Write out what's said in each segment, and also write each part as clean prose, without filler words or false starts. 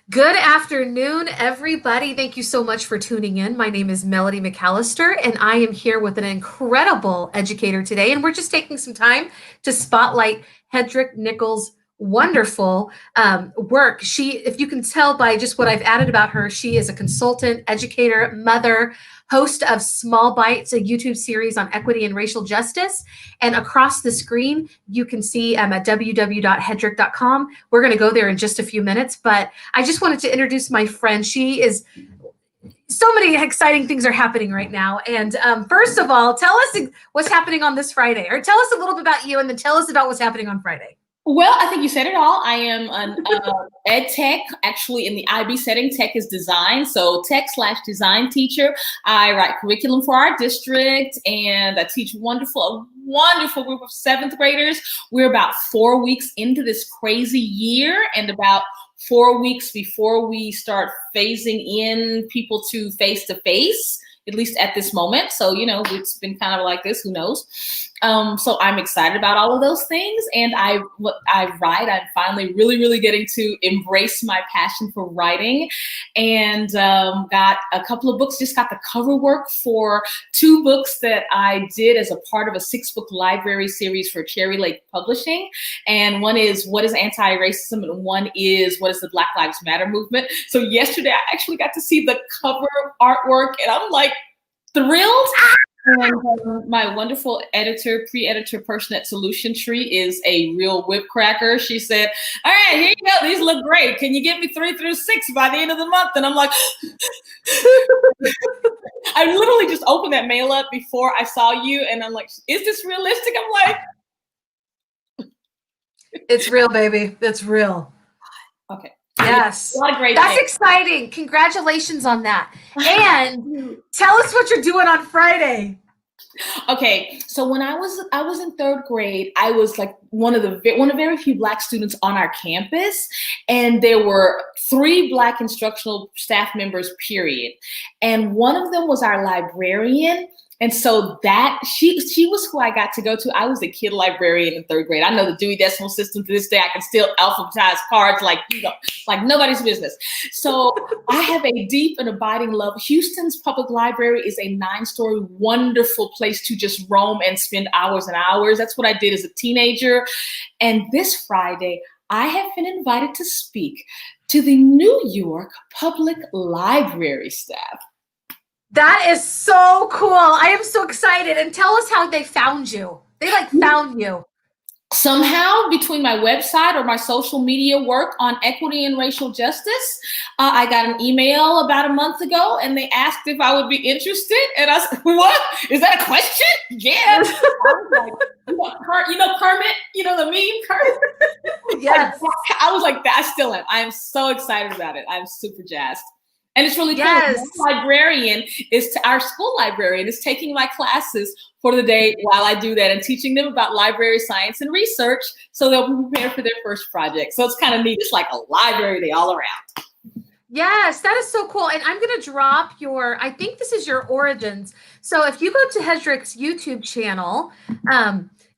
Good afternoon, everybody. Thank you so much for tuning in. My name is Melody McAllister, and I am here with an incredible educator today. And we're just taking some time to spotlight Hedreich Nichols' wonderful work. If you can tell by just what I've added about her, she is a consultant, educator, mother, host of SmallBites, a YouTube series on equity and racial justice. And across the screen, you can see at www.hedreich.com. We're going to go there in just a few minutes, but I just wanted to introduce my friend. She is so many exciting things are happening right now. And first of all, tell us what's happening on this Friday, or tell us a little bit about you, and then tell us about what's happening on Friday. Well, I think you said it all. I am an ed tech, actually in the IB setting. Tech is design, so tech/design teacher. I write curriculum for our district, and I teach a wonderful group of seventh graders. We're about 4 weeks into this crazy year, and about 4 weeks before we start phasing in people to face, at least at this moment. So, it's been kind of like this, who knows? So I'm excited about all of those things. And I write, I'm finally really getting to embrace my passion for writing, and got a couple of books, just got the cover work for 2 books that I did as a part of a 6-book library series for Cherry Lake Publishing. And one is What is Anti-Racism? And one is What is the Black Lives Matter Movement? So yesterday I actually got to see the cover artwork, and I'm like thrilled. And my wonderful pre-editor person at Solution Tree is a real whip cracker. She said, all right, here you go. These look great. Can you get me 3 through 6 by the end of the month? And I'm like, I literally just opened that mail up before I saw you. And I'm like, is this realistic? I'm like, it's real, baby. It's real. Okay. Yes. A lot of great That's things. exciting. Congratulations on that. And tell us what you're doing on Friday. Okay, so when I was in 3rd grade, I was like one of very few Black students on our campus, and there were 3 Black instructional staff members, period. And one of them was our librarian. And so that she was who I got to go to. I was a kid librarian in 3rd grade. I know the Dewey Decimal System to this day. I can still alphabetize cards like nobody's business. So I have a deep and abiding love. Houston's Public Library is a 9-story, wonderful place to just roam and spend hours and hours. That's what I did as a teenager. And this Friday, I have been invited to speak to the New York Public Library staff. That is so cool. I am so excited. And tell us how they found you. They found you. Somehow, between my website or my social media work on equity and racial justice, I got an email about a month ago, and they asked if I would be interested. And I said, what? Is that a question? Yeah. I was like, Kermit, the meme, Kermit? Yes. I was like, I still am. I am so excited about it. I'm super jazzed. And it's really cool. Yes. My librarian our school librarian is taking my classes for the day while I do that, and teaching them about library science and research, so they'll be prepared for their first project. So it's kind of neat. It's like a library day all around. Yes, that is so cool. And I'm going to drop I think this is your origins. So if you go to Hedreich's YouTube channel,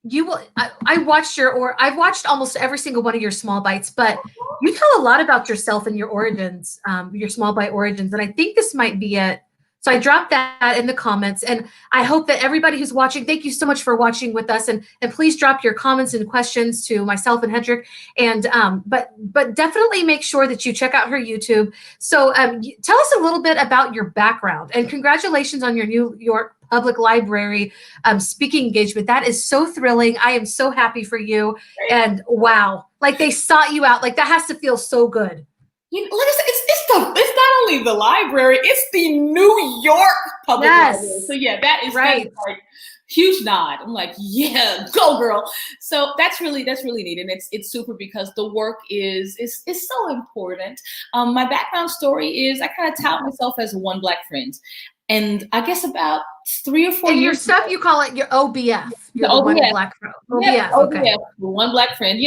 you will. I've watched almost every single one of your SmallBites, but you tell a lot about yourself and your origins, your SmallBite origins, and I think this might be it. So I dropped that in the comments, and I hope that everybody who's watching, thank you so much for watching with us, and please drop your comments and questions to myself and Hedreich, and but definitely make sure that you check out her YouTube. So tell us a little bit about your background, and congratulations on your New York Public Library speaking engagement. That is so thrilling. I am so happy for you, and wow, like they sought you out. Like that has to feel so good. Like I said, it's not only the library, it's the New York Public Library. So yeah, that is right. Like huge nod. I'm like, yeah, go girl. So that's really neat, and it's super because the work is so important. My background story is I kind of tout myself as one Black friend. And I guess about 3 or 4 years. Your stuff, you call it your OBF. You're the OBF. one Black friend. OBF. Okay. One Black friend.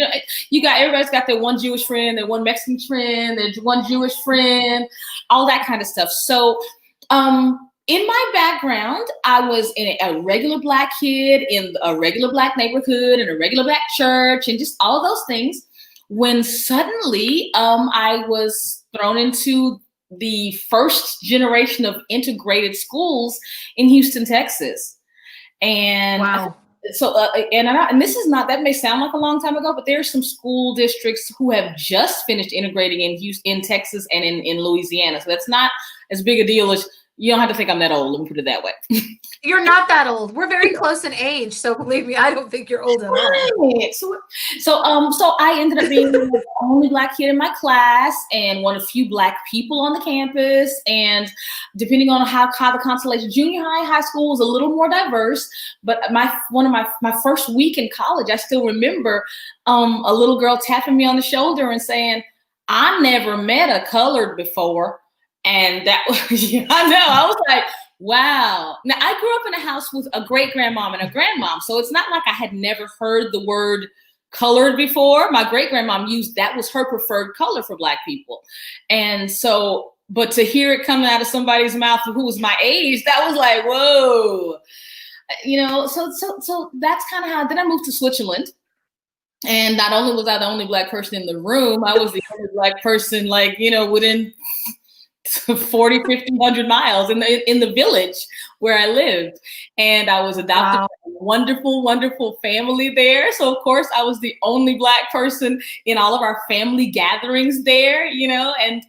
Everybody's got their one Jewish friend, their one Mexican friend, their one Jewish friend, all that kind of stuff. So, in my background, I was a regular Black kid in a regular Black neighborhood, in a regular Black church, and just all of those things. when suddenly I was thrown into the first generation of integrated schools in Houston, Texas. And Wow. so, and this is not, that may sound like a long time ago, but there are some school districts who have just finished integrating in Houston, in Texas, and in Louisiana. So that's not as big a deal as, you don't have to think I'm that old. Let me put it that way. You're not that old. We're very close in age, so believe me, I don't think you're old at all. Right. So I ended up being the only Black kid in my class and one of the few Black people on the campus. And depending on how the constellation, junior high school was a little more diverse. But one of my first week in college, I still remember a little girl tapping me on the shoulder and saying, "I never met a colored before." And that was, I know, I was like, wow. Now, I grew up in a house with a great-grandmom and a grandmom, so it's not like I had never heard the word colored before. My great-grandmom used, that was her preferred color for Black people. And so, but to hear it coming out of somebody's mouth who was my age, that was like, whoa. You know, so that's kind of how, then I moved to Switzerland. And not only was I the only Black person in the room, I was the only Black person, like, you know, within 40, 50, 100 miles in the village where I lived. And I was adopted by a wonderful, wonderful family there. So of course I was the only Black person in all of our family gatherings there, you know, and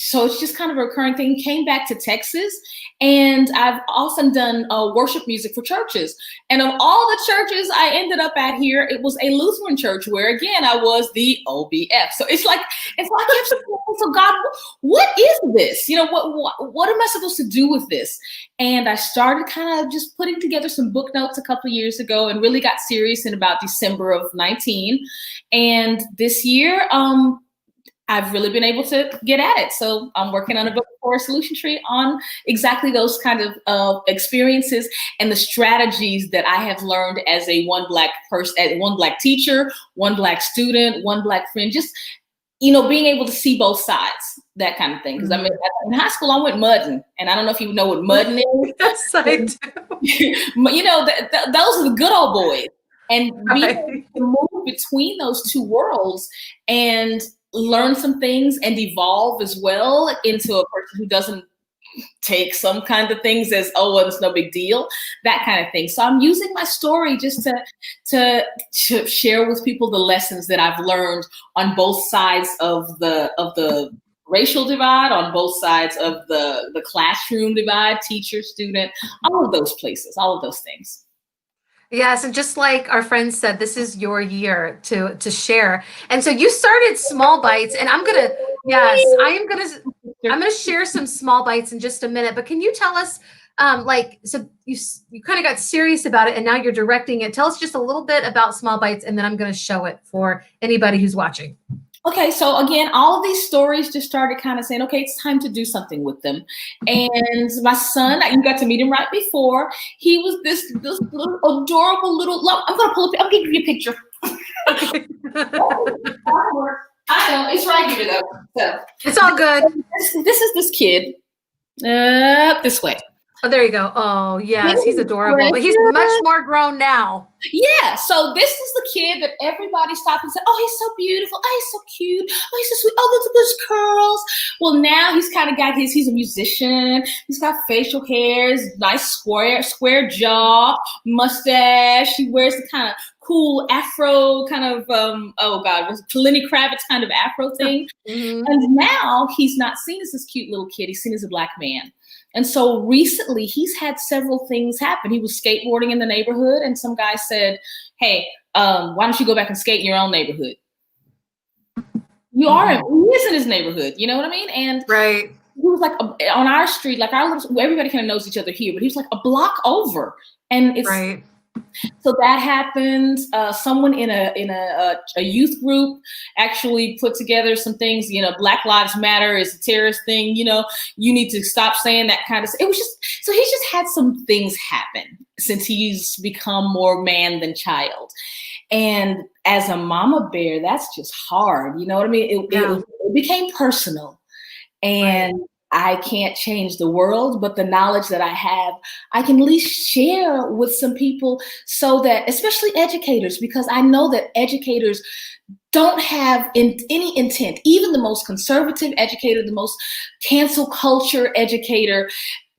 so it's just kind of a recurring thing. Came back to Texas, and I've often done worship music for churches. And of all the churches I ended up at here, it was a Lutheran church where, again, I was the OBF. So it's like I kept saying, so God, what is this? You know, what am I supposed to do with this? And I started kind of just putting together some book notes a couple of years ago, and really got serious in about December of 19. And this year, I've really been able to get at it. So I'm working on a book for a solution tree on exactly those kind of experiences and the strategies that I have learned as a one Black person, as one Black teacher, one Black student, one Black friend, just, you know, being able to see both sides, that kind of thing. Because I mean, in high school, I went mudding, and I don't know if you know what mudding is. Yes, I do. You know, those are the good old boys. And being able to move between those two worlds and learn some things and evolve as well into a person who doesn't take some kind of things as, oh, well, it's no big deal, that kind of thing. So I'm using my story just to share with people the lessons that I've learned on both sides of the racial divide, on both sides of the classroom divide, teacher, student, all of those places, all of those things. Yes, and just like our friend said, this is your year to share. And so you started SmallBites, and I'm gonna share some SmallBites in just a minute. But can you tell us, so you kind of got serious about it, and now you're directing it. Tell us just a little bit about SmallBites, and then I'm going to show it for anybody who's watching. Okay, so again, all of these stories just started kind of saying, okay, it's time to do something with them. And my son, you got to meet him right before. He was this little adorable little, I'm going to pull up, I'm going to give you a picture. I know, it's right here though. So, it's all good. This is this kid. This way. Oh, there you go. Oh, yes, he's adorable, but he's much more grown now. Yeah, so this is the kid that everybody stopped and said, oh, he's so beautiful. Oh, he's so cute. Oh, he's so sweet. Oh, look at those curls. Well, now he's kind of got he's a musician. He's got facial hairs, nice square jaw, mustache. He wears the kind of cool Afro kind of, Lenny Kravitz kind of Afro thing. Mm-hmm. And now he's not seen as this cute little kid. He's seen as a Black man. And so recently he's had several things happen. He was skateboarding in the neighborhood, and some guy said, hey, why don't you go back and skate in your own neighborhood? He is in his neighborhood, you know what I mean? And right. He was like on our street, like everybody kind of knows each other here, but he was like a block over. And it's right. So that happened. Someone in a youth group actually put together some things. You know, Black Lives Matter is a terrorist thing. You know, you need to stop saying that kind of stuff. It was just, so he's just had some things happen since he's become more man than child. And as a mama bear, that's just hard. You know what I mean? It became personal, and right. I can't change the world, but the knowledge that I have, I can at least share with some people, so that, especially educators, because I know that educators don't have any intent. Even the most conservative educator, the most cancel culture educator,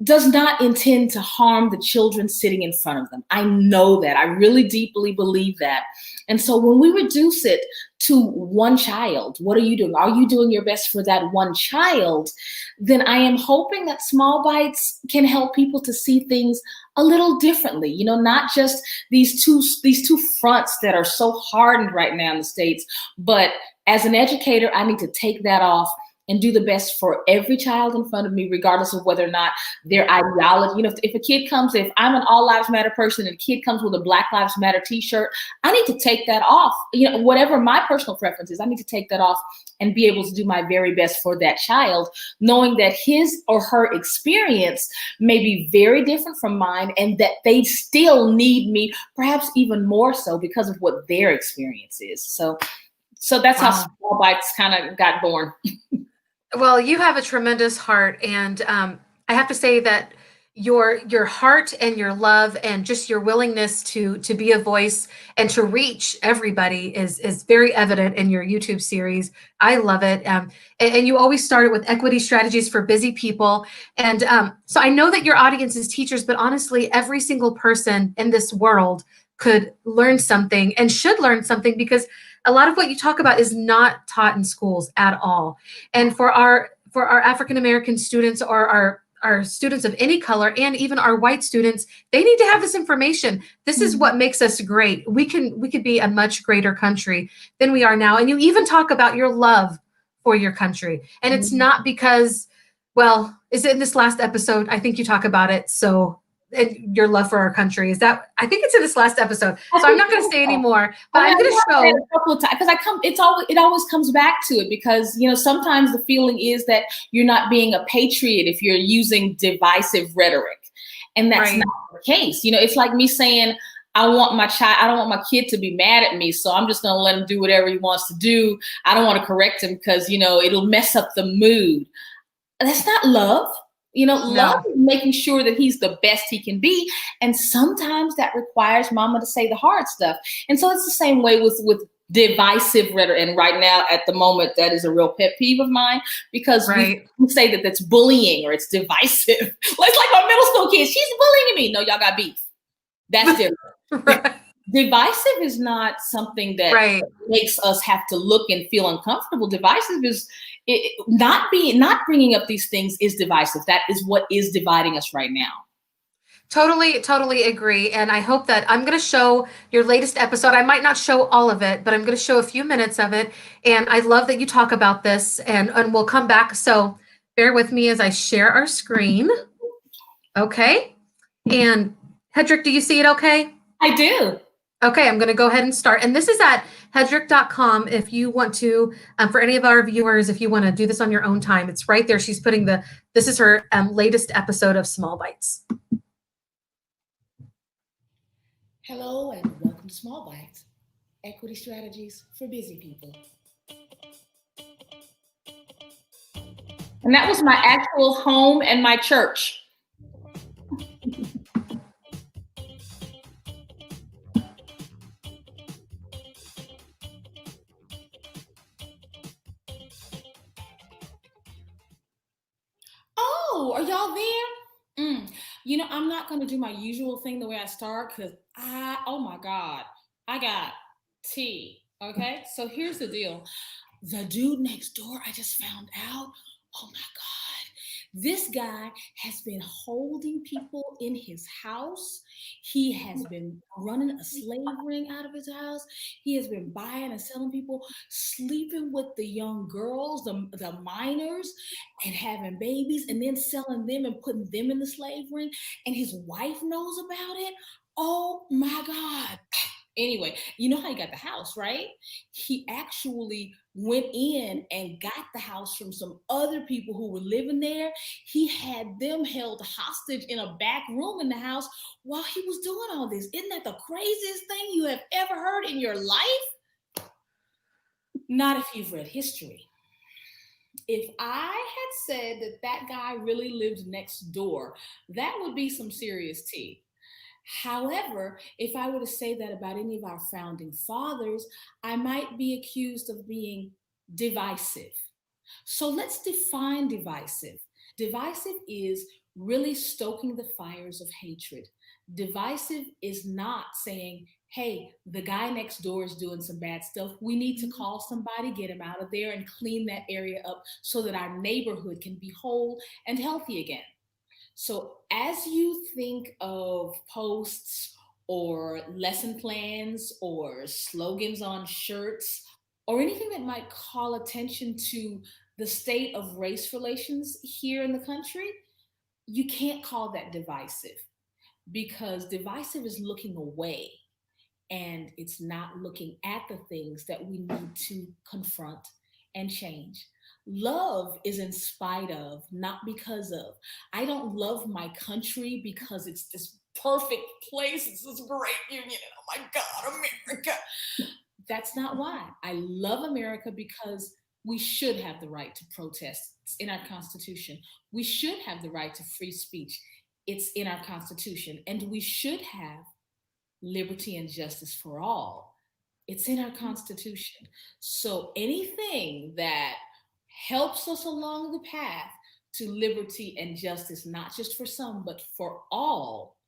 does not intend to harm the children sitting in front of them. I know that. I really deeply believe that. And so when we reduce it to one child, what are you doing? Are you doing your best for that one child? Then I am hoping that SmallBites can help people to see things a little differently. You know, not just these two fronts that are so hardened right now in the States, but as an educator, I need to take that off and do the best for every child in front of me, regardless of whether or not their ideology, you know, if a kid comes, if I'm an All Lives Matter person and a kid comes with a Black Lives Matter t-shirt, I need to take that off. You know, whatever my personal preference is, I need to take that off and be able to do my very best for that child, knowing that his or her experience may be very different from mine and that they still need me, perhaps even more so because of what their experience is. So that's how SmallBites kind of got born. Well, you have a tremendous heart, and I have to say that your heart and your love and just your willingness to be a voice and to reach everybody is very evident in your YouTube series. I love it, and you always started with equity strategies for busy people, and so I know that your audience is teachers, but honestly, every single person in this world could learn something and should learn something because a lot of what you talk about is not taught in schools at all. And for our African American students or our students of any color and even our white students, they need to have this information. This is what makes us great. We could be a much greater country than we are now. And you even talk about your love for your country. And it's not because, well, is it in this last episode? I think you talk about it. So and your love for our country. Is that, I think it's in this last episode. So I'm not going to say anymore, but I'm going to show a couple of times because it always comes back to it because, you know, sometimes the feeling is that you're not being a patriot if you're using divisive rhetoric. And that's not the case. You know, it's like me saying, I don't want my kid to be mad at me. So I'm just going to let him do whatever he wants to do. I don't want to correct him because, you know, it'll mess up the mood. That's not love. You know, love is making sure that he's the best he can be. And sometimes that requires mama to say the hard stuff. And so it's the same way with divisive rhetoric. And right now, at the moment, that is a real pet peeve of mine because we say that that's bullying or it's divisive. It's like my middle school kids. She's bullying me. No, y'all got beef. That's different. Divisive is not something that makes us have to look and feel uncomfortable. Divisive is not bringing up these things is divisive. That is what is dividing us right now. Totally agree. And I hope that I'm going to show your latest episode. I might not show all of it, but I'm going to show a few minutes of it. And I love that you talk about this and we'll come back. So bear with me as I share our screen. Okay. And Hedreich, do you see it okay? I do. Okay, I'm going to go ahead and start. And this is at hedreich.com if you want to, for any of our viewers, if you want to do this on your own time, it's right there. She's putting this is her latest episode of SmallBites. Hello and welcome to SmallBites, equity strategies for busy people. And that was my actual home and my church. Oh, are y'all there? You know, I'm not going to do my usual thing the way I start because oh my God, I got tea. Okay, so here's the deal. The dude next door, I just found out, oh my God, this guy has been holding people in his house. He has been running a slave ring out of his house. He has been buying and selling people, sleeping with the young girls, the minors, and having babies, and then selling them and putting them in the slave ring. And his wife knows about it. Oh my God. Anyway, you know how he got the house, right? He actually went in and got the house from some other people who were living there. He had them held hostage in a back room in the house while he was doing all this. Isn't that the craziest thing you have ever heard in your life? Not if you've read history. If I had said that guy really lived next door, that would be some serious tea. However, if I were to say that about any of our founding fathers, I might be accused of being divisive. So let's define divisive. Divisive is really stoking the fires of hatred. Divisive is not saying, hey, the guy next door is doing some bad stuff. We need to call somebody, get him out of there, and clean that area up so that our neighborhood can be whole and healthy again. So as you think of posts or lesson plans or slogans on shirts or anything that might call attention to the state of race relations here in the country, you can't call that divisive, because divisive is looking away and it's not looking at the things that we need to confront and change. Love is in spite of, not because of. I don't love my country because it's this perfect place. It's this great union. And oh my God, America. That's not why. I love America because we should have the right to protest. It's in our Constitution. We should have the right to free speech. It's in our Constitution. And we should have liberty and justice for all. It's in our Constitution. So anything that helps us along the path to liberty and justice, not just for some, but for all,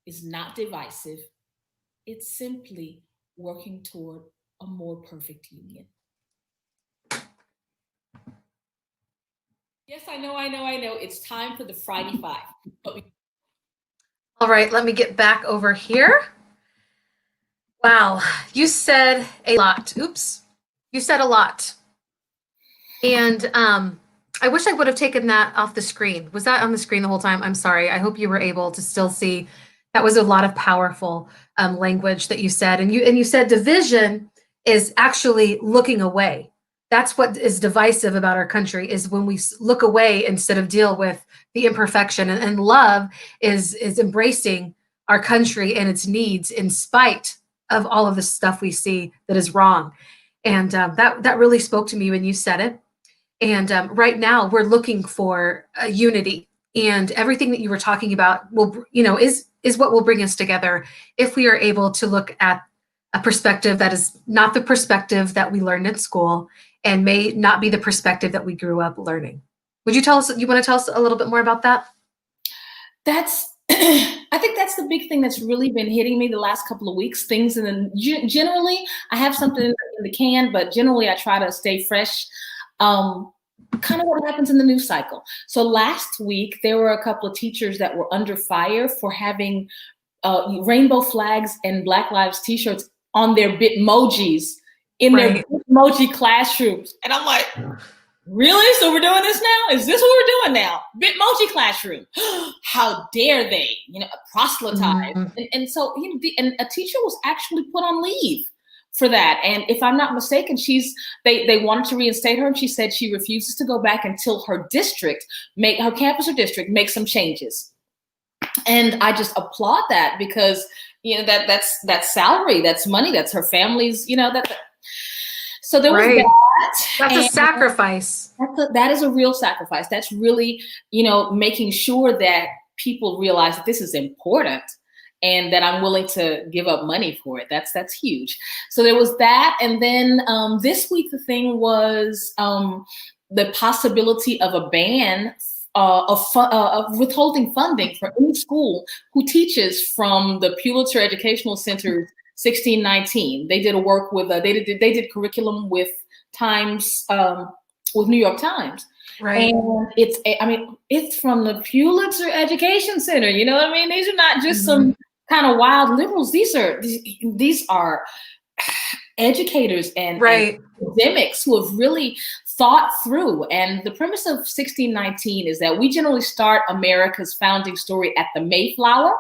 is not divisive. It's simply working toward a more perfect union. Yes, I know. It's time for the Friday Five. All right, let me get back over here. Wow, you said a lot. Oops, you said a lot. And I wish I would have taken that off the screen. Was that on the screen the whole time? I'm sorry. I hope you were able to still see. That was a lot of powerful language that you said. And you said division is actually looking away. That's what is divisive about our country, is when we look away instead of deal with the imperfection. And love is embracing our country and its needs in spite of all of the stuff we see that is wrong. And that really spoke to me when you said it. And right now we're looking for unity, and everything that you were talking about will, is what will bring us together if we are able to look at a perspective that is not the perspective that we learned in school and may not be the perspective that we grew up learning. You want to tell us a little bit more about that? I think that's the big thing that's really been hitting me the last couple of weeks. Generally, I have something in the can, but generally I try to stay fresh. Kind of what happens in the news cycle. So last week, there were a couple of teachers that were under fire for having rainbow flags and Black Lives t-shirts on their Bitmojis in their Bitmoji classrooms. And I'm like, really? So we're doing this now? Is this what we're doing now? Bitmoji classroom. How dare they, proselytize. Mm-hmm. And so, and a teacher was actually put on leave for that. And if I'm not mistaken, they wanted to reinstate her, and she said she refuses to go back until her campus or district makes some changes. And I just applaud that, because that's salary, that's money, that's her family's, So there was that. That's a sacrifice. That is a real sacrifice. That's really, making sure that people realize that this is important and that I'm willing to give up money for it. That's huge. So there was that. And then this week, the thing was the possibility of a ban of withholding funding for any school who teaches from the Pulitzer Educational Center's 1619. They did a work with they did curriculum with Times with New York Times. Right. And it's from the Pulitzer Education Center. You know what I mean? These are not just some kind of wild liberals. These are educators and academics who have really thought through. And the premise of 1619 is that we generally start America's founding story at the Mayflower,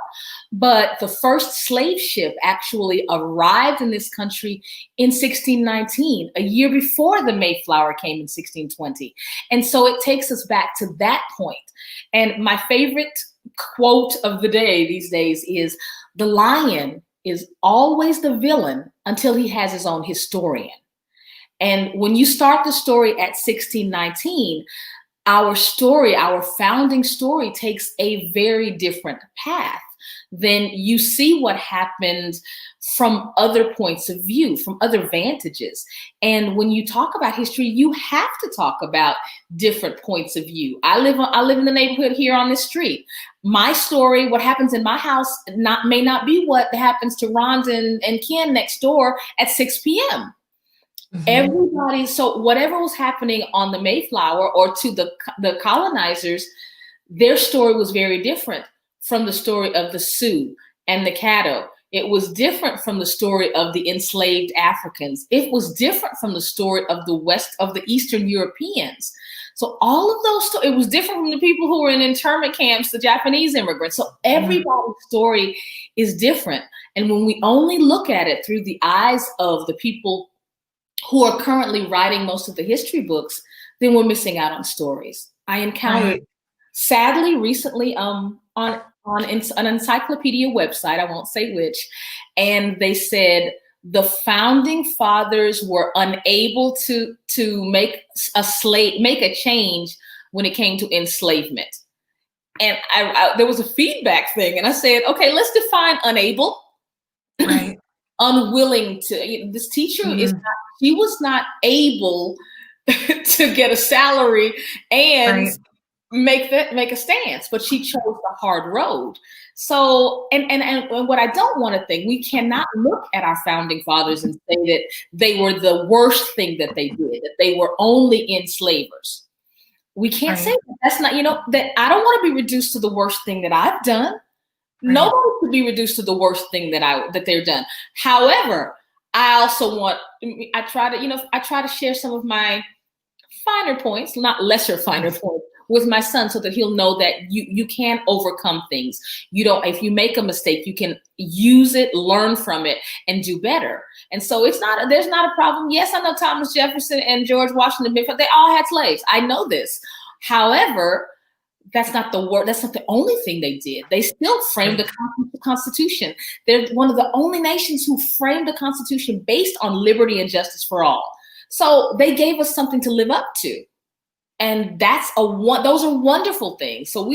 but the first slave ship actually arrived in this country in 1619, a year before the Mayflower came in 1620. And so it takes us back to that point. And my favorite quote of the day these days is, "The lion is always the villain until he has his own historian." And when you start the story at 1619, our story, our founding story, takes a very different path. then you see what happened from other points of view, from other vantages. And when you talk about history, you have to talk about different points of view. I live in the neighborhood here on this street. My story, what happens in my house, may not be what happens to Ron and Ken next door at 6 p.m. Everybody, so whatever was happening on the Mayflower or to the colonizers, their story was very different from the story of the Sioux and the Caddo. It was different from the story of the enslaved Africans. It was different from the story of the Eastern Europeans. So all of those, it was different from the people who were in internment camps, the Japanese immigrants. So everybody's story is different. And when we only look at it through the eyes of the people who are currently writing most of the history books, then we're missing out on stories. I encountered, sadly, recently on an encyclopedia website, I won't say which, and they said the founding fathers were unable to make a change when it came to enslavement. And there was a feedback thing, and I said, okay, let's define unable. Right. Unwilling to. This teacher she was not able to get a salary and make a stance, but she chose the hard road. So, and what I don't want to think, we cannot look at our founding fathers and say that they were the worst thing that they did, that they were only enslavers. We can't say that. That's not, that I don't want to be reduced to the worst thing that I've done. Nobody could be reduced to the worst thing that they've done. However, I try to share some of my finer points, not lesser finer points, with my son so that he'll know that you can overcome things. If you make a mistake, you can use it, learn from it, and do better. And so there's not a problem. Yes, I know Thomas Jefferson and George Washington, they all had slaves. I know this. However, that's not the only thing they did. They still framed the Constitution. They're one of the only nations who framed a Constitution based on liberty and justice for all. So they gave us something to live up to. And those are wonderful things. So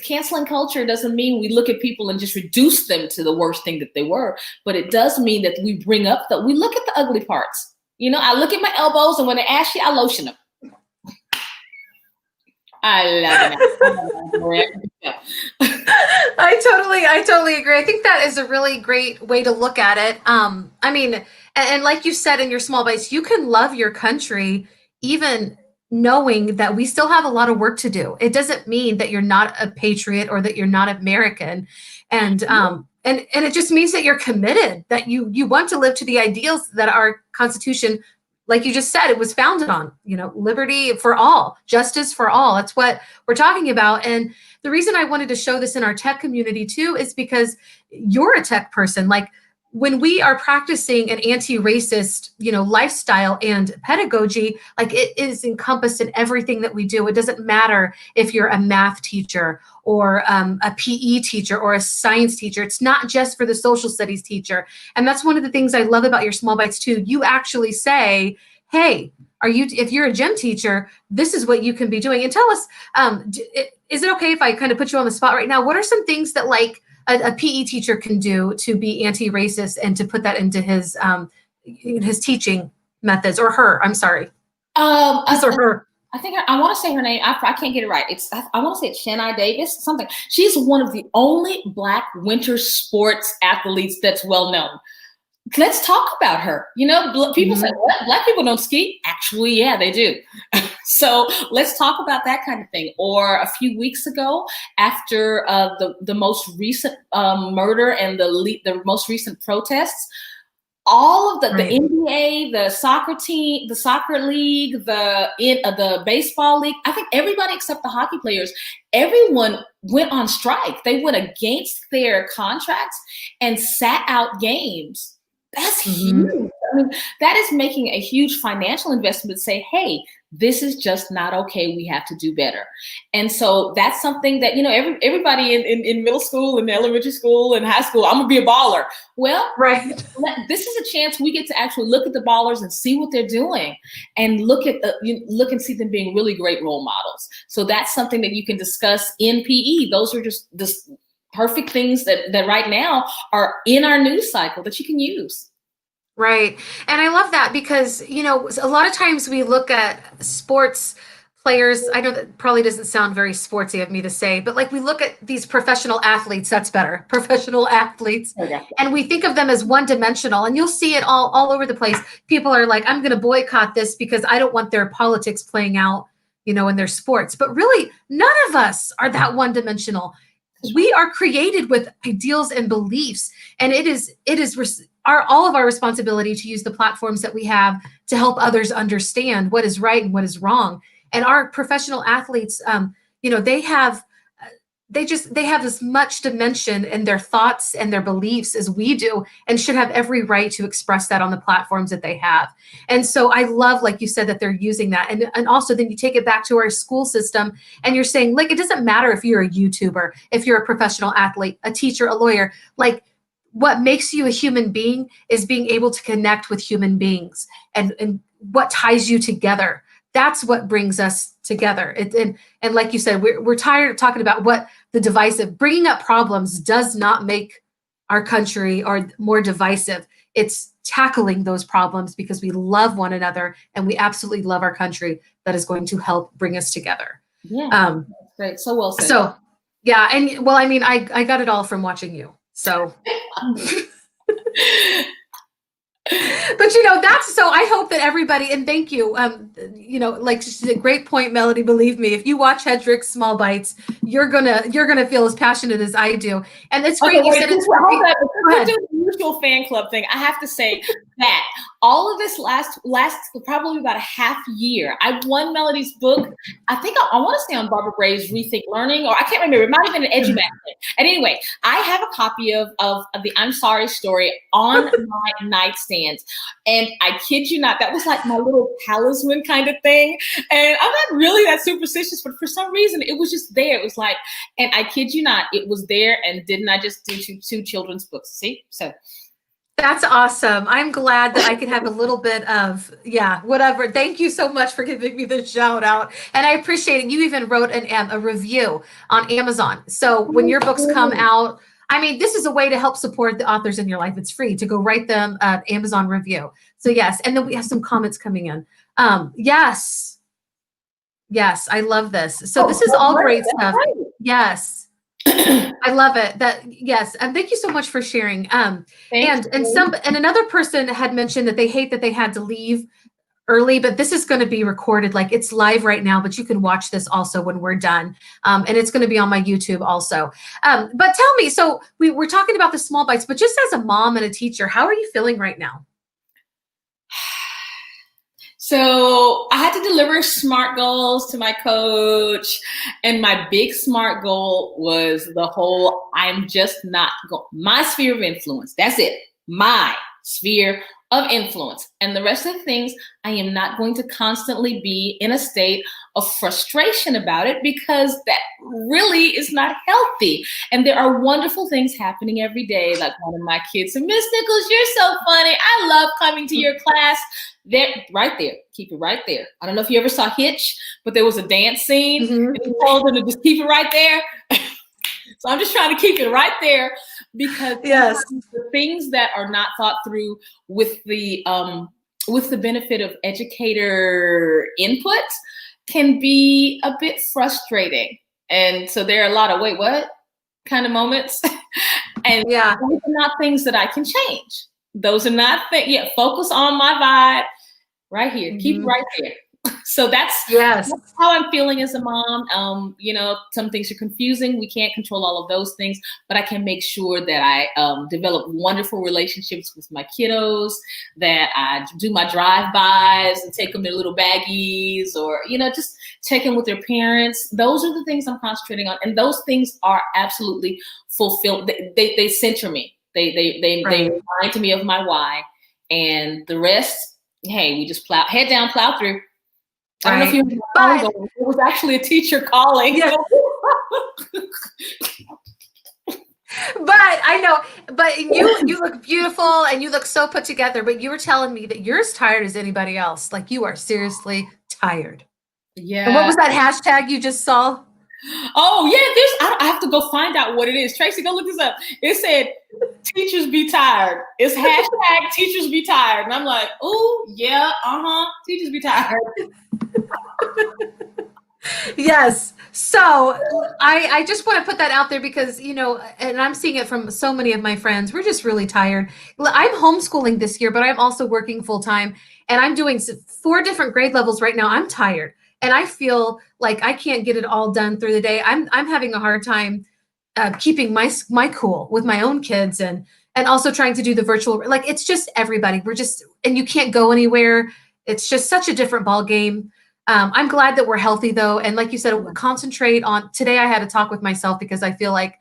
canceling culture doesn't mean we look at people and just reduce them to the worst thing that they were, but it does mean that we we look at the ugly parts. I look at my elbows, and when they're ashy, I lotion them. I love it. I totally agree. I think that is a really great way to look at it. I mean, and like you said in your small bites, you can love your country even knowing that we still have a lot of work to do. It doesn't mean that you're not a patriot or that you're not American. And it just means that you're committed, that you want to live to the ideals that our Constitution, like you just said, it was founded on, liberty for all, justice for all. That's what we're talking about. And the reason I wanted to show this in our tech community too is because you're a tech person. Like when we are practicing an anti-racist, lifestyle and pedagogy, like it is encompassed in everything that we do. It doesn't matter if you're a math teacher or a PE teacher or a science teacher. It's not just for the social studies teacher. And that's one of the things I love about your small bites too. You actually say, hey, if you're a gym teacher, this is what you can be doing. And tell us, is it okay if I kind of put you on the spot right now? What are some things that a PE teacher can do to be anti-racist and to put that into his teaching methods, or her? I'm sorry, or her. I think I want to say her name. I can't get it right. I want to say it's Chennai Davis, something. She's one of the only Black winter sports athletes that's well known. Let's talk about her. People say, what? Black people don't ski? Actually, yeah, they do. So let's talk about that kind of thing. Or a few weeks ago, after the most recent murder and the most recent protests, all of the NBA, the soccer team, the soccer league, the baseball league, I think everybody except the hockey players, everyone went on strike. They went against their contracts and sat out games. That's huge. I mean, that is making a huge financial investment to say, hey, this is just not okay. We have to do better. And so that's something that, everybody in middle school and elementary school and high school, I'm going to be a baller. Well, this is a chance we get to actually look at the ballers and see what they're doing and look and see them being really great role models. So that's something that you can discuss in PE. Those are just perfect things that right now are in our news cycle that you can use. Right. And I love that because, you know, a lot of times we look at sports players. I know that probably doesn't sound very sportsy of me to say, but like we look at these professional athletes, that's better, professional athletes, and we think of them as one dimensional. And you'll see it all over the place. People are like, I'm going to boycott this because I don't want their politics playing out, you know, in their sports. But really, none of us are that one dimensional. We are created with ideals and beliefs, and it is all of our responsibility to use the platforms that we have to help others understand what is right and what is wrong. And our professional athletes, you know, they have as much dimension in their thoughts and their beliefs as we do, and should have every right to express that on the platforms that they have. And so I love, like you said, that they're using that. And also then you take it back to our school system and you're saying, like, it doesn't matter if you're a YouTuber, if you're a professional athlete, a teacher, a lawyer, like, what makes you a human being is being able to connect with human beings, and what ties you together. That's what brings us together. And like you said, we're tired of talking about what the divisive, bringing up problems does not make our country or more divisive. It's tackling those problems because we love one another and we absolutely love our country, that is going to help bring us together. Yeah, that's great. So well said. So yeah, and well, I mean, I got it all from watching you. So but you know, that's, so I hope that everybody, and thank you, you know, like, she's a great point, Melody. Believe me, if you watch Hedreich's Small Bites, you're gonna feel as passionate as I do. And it's great. You said it's we're doing the usual fan club thing. I have to say that all of this last probably about a half year, I won Melody's book. I think I want to say on Barbara Bray's Rethink Learning, or I can't remember. It might have been an EduMag thing. And anyway, I have a copy of the I'm Sorry story on my nightstand. And I kid you not, that was like my little talisman kind of thing. And I'm not really that superstitious, but for some reason it was just there. It was like, and I kid you not, it was there. And didn't I just do two children's books? See? So that's awesome. I'm glad that I could have a little bit of, yeah, whatever. Thank you so much for giving me the shout out. And I appreciate it. You even wrote a review on Amazon. So when your books come out, I mean, this is a way to help support the authors in your life. It's free to go write them an Amazon review. So yes. And then we have some comments coming in. Yes, I love this. So this is all great stuff. Yes. I love it. Yes. And thank you so much for sharing. And another person had mentioned that they hate that they had to leave early, but this is going to be recorded. Like, it's live right now, but you can watch this also when we're done. And it's going to be on my YouTube also. But tell me, so we're talking about the small bites, but just as a mom and a teacher, how are you feeling right now? So I had to deliver SMART goals to my coach, and my big SMART goal was the whole, I'm just not going, my sphere of influence. That's it. My sphere of influence. And the rest of the things, I am not going to constantly be in a state of frustration about it, because that really is not healthy. And there are wonderful things happening every day. Like one of my kids said, Miss Nichols, you're so funny. I love coming to your class. There, right there. Keep it right there. I don't know if you ever saw Hitch, but there was a dance scene. And he told them to just keep it right there. So I'm just trying to keep it right there, because the things that are not thought through with the benefit of educator input can be a bit frustrating. And so there are a lot of wait, what kind of moments. And those are not things that I can change. Those are not things. Yeah, focus on my vibe right here. Keep it right there. So that's how I'm feeling as a mom. You know, some things are confusing. We can't control all of those things, but I can make sure that I develop wonderful relationships with my kiddos, that I do my drive-bys and take them their little baggies, or, you know, just check in with their parents. Those are the things I'm concentrating on. And those things are absolutely fulfilled. They center me. They remind me of my why, and the rest, hey, we just head down, plow through. I don't know if you heard, it was actually a teacher calling. Yes. But I know, but you look beautiful and you look so put together, but you were telling me that you're as tired as anybody else. Like, you are seriously tired. Yeah. And what was that hashtag you just saw? Oh yeah, I have to go find out what it is. Tracy, go look this up. It said teachers be tired. It's hashtag teachers be tired. And I'm like, oh yeah, teachers be tired. Yes. So I just want to put that out there because, and I'm seeing it from so many of my friends. We're just really tired. I'm homeschooling this year, but I'm also working full time and I'm doing 4 different grade levels right now. I'm tired and I feel like I can't get it all done through the day. I'm having a hard time keeping my cool with my own kids and also trying to do the virtual, like it's just everybody. And you can't go anywhere. It's just such a different ball game. I'm glad that we're healthy though. And like you said, concentrate on today. I had to talk with myself because I feel like,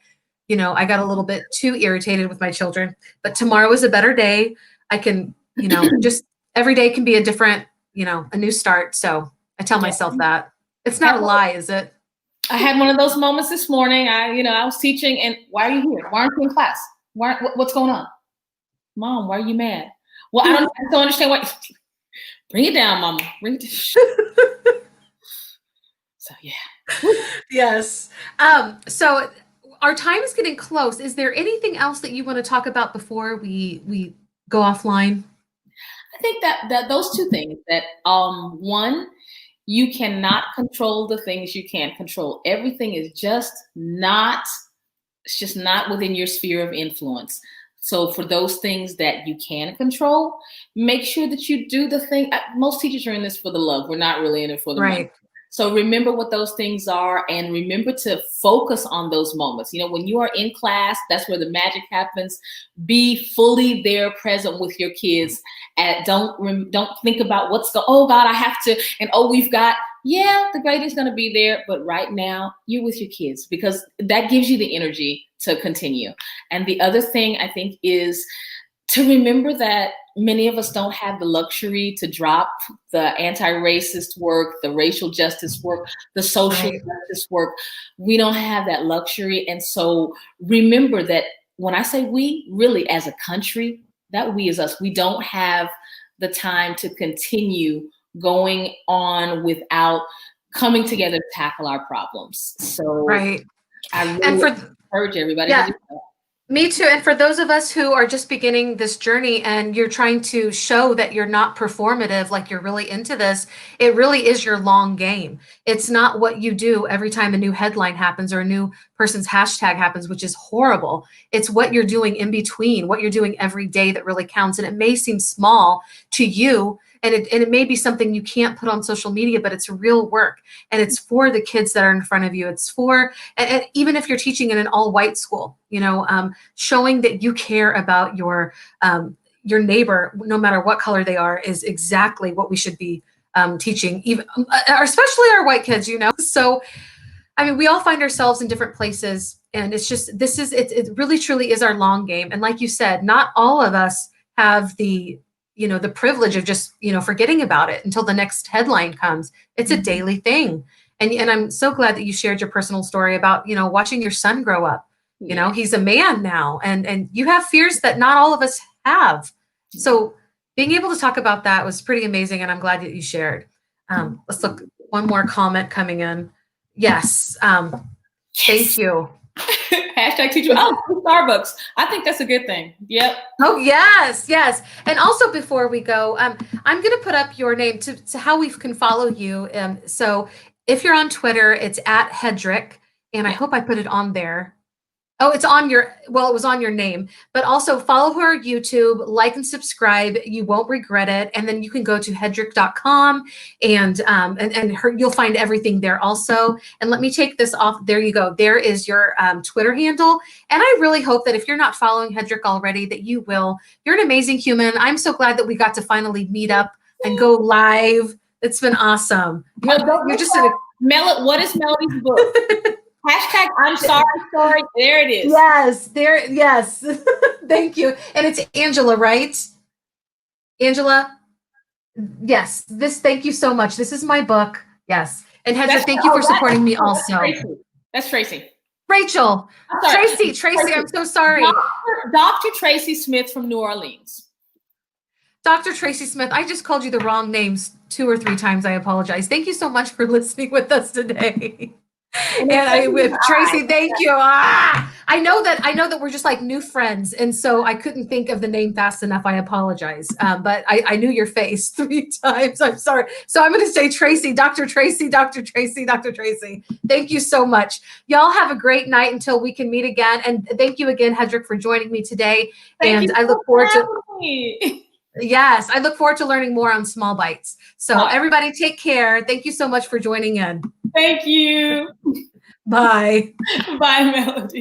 I got a little bit too irritated with my children, but tomorrow is a better day. I can, just every day can be a different, a new start. So I tell myself that. It's not a lie, is it? I had one of those moments this morning. I was teaching and why are you here? Why aren't you in class? What's going on? Mom, why are you mad? Well, I don't understand what. Bring it down, Mama. Bring it down. So yeah. Yes. So our time is getting close. Is there anything else that you want to talk about before we go offline? I think that those 2 things that one, you cannot control the things you can't control. Everything is just not within your sphere of influence. So for those things that you can control, make sure that you do the thing. Most teachers are in this for the love. We're not really in it for the money. So remember what those things are and remember to focus on those moments. When you are in class, that's where the magic happens. Be fully there, present with your kids. And don't think about oh God, I have to, and we've got, the grade is going to be there. But right now you're with your kids because that gives you the energy to continue. And the other thing I think is to remember that many of us don't have the luxury to drop the anti-racist work, the racial justice work, the social justice work. We don't have that luxury. And so remember that when I say we, really as a country, that we is us. We don't have the time to continue going on without coming together to tackle our problems. So I really encourage everybody to do that. Me too. And for those of us who are just beginning this journey and you're trying to show that you're not performative, like you're really into this, it really is your long game. It's not what you do every time a new headline happens or a new person's hashtag happens, which is horrible. It's what you're doing in between, what you're doing every day that really counts. And it may seem small to you, and it may be something you can't put on social media, but it's real work. And it's for the kids that are in front of you. It's for, and even if you're teaching in an all-white school, showing that you care about your neighbor, no matter what color they are, is exactly what we should be teaching, even especially our white kids, So, I mean, we all find ourselves in different places, and it's just, it really truly is our long game. And like you said, not all of us have the privilege of just, forgetting about it until the next headline comes. It's a daily thing. And I'm so glad that you shared your personal story about, watching your son grow up. He's a man now, and you have fears that not all of us have. So being able to talk about that was pretty amazing. And I'm glad that you shared. Let's look, one more comment coming in. Yes. Thank you. Hashtag teacher. Starbucks. I think that's a good thing. Yep. Oh, yes. And also before we go, I'm going to put up your name to how we can follow you. So if you're on Twitter, it's at Hedreich, and I hope I put it on there. Oh, it was on your name, but also follow her on YouTube, like and subscribe. You won't regret it. And then you can go to hedreich.com and you'll find everything there also. And let me take this off. There you go. There is your Twitter handle. And I really hope that if you're not following Hedreich already, that you will. You're an amazing human. I'm so glad that we got to finally meet up and go live. It's been awesome. You're just what is Melody's book? Hashtag I'm sorry. There it is. Yes. Thank you. And it's Angela, right? Angela? Yes. Thank you so much. This is my book. Yes. And Hedreich, thank you for supporting me also. That's Tracy. Rachel. Tracy, I'm so sorry. Dr. Tracy Smith from New Orleans. Dr. Tracy Smith, I just called you the wrong names 2 or 3 times. I apologize. Thank you so much for listening with us today. And with Tracy, thank you. I know that we're just like new friends, and so I couldn't think of the name fast enough. I apologize, but I knew your face 3 times. I'm sorry. So I'm going to say Tracy, Dr. Tracy, Dr. Tracy, Dr. Tracy. Thank you so much. Y'all have a great night until we can meet again. And thank you again, Hedreich, for joining me today. Thank you I look forward to. me. Yes, I look forward to learning more on SmallBites. So everybody take care. Thank you so much for joining in. Thank you. Bye. Bye, Melody.